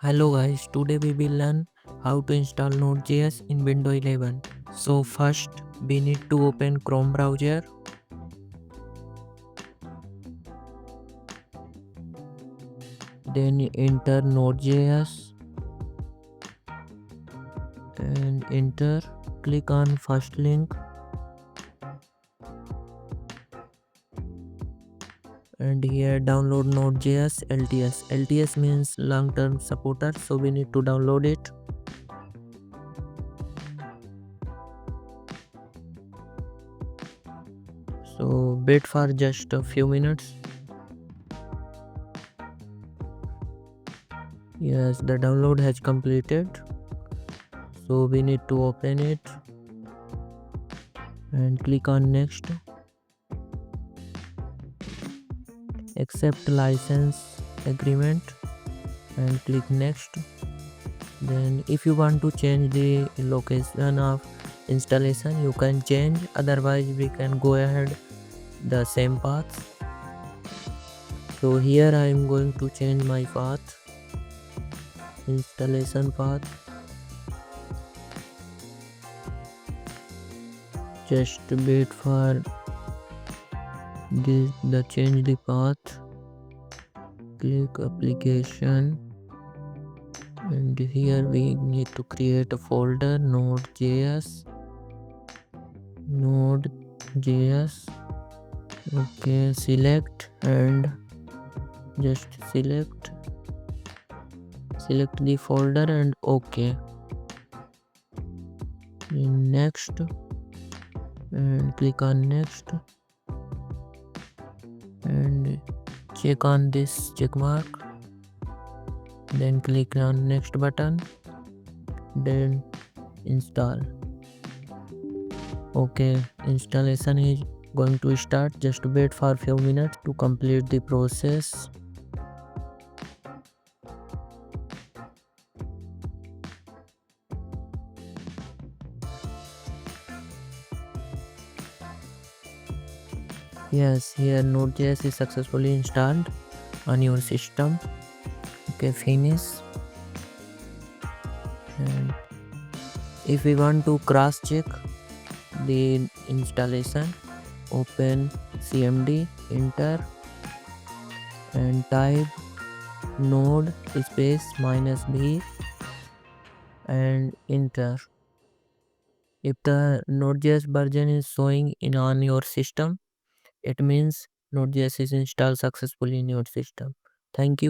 Hello guys, today we will learn how to install Node.js in Windows 11. So first we need to open Chrome browser. Then enter Node.js and enter. Click on first link and here download Node.js LTS. LTS means long-term supporter, so we need to download it. So wait for just a few minutes. Yes, the download has completed. So we need to open it and click on next. Accept license agreement and click next. Then if you want to change the location of installation, you can change, otherwise we can go ahead the same path. So here I am going to change my path, installation path. Just wait for the change the path. Click application and here we need to create a folder node.js. Okay, select and just select the folder and okay. Next and click on next and check on this check mark, then click on next button, then install. Okay, installation is going to start. Just wait for a few minutes to complete the process. Yes, here Node.js is successfully installed on your system. Okay, finish. And if we want to cross check the installation, open cmd, enter and type node space -b and enter. If the Node.js version is showing on your system, it means Node.js is installed successfully in your system. Thank you.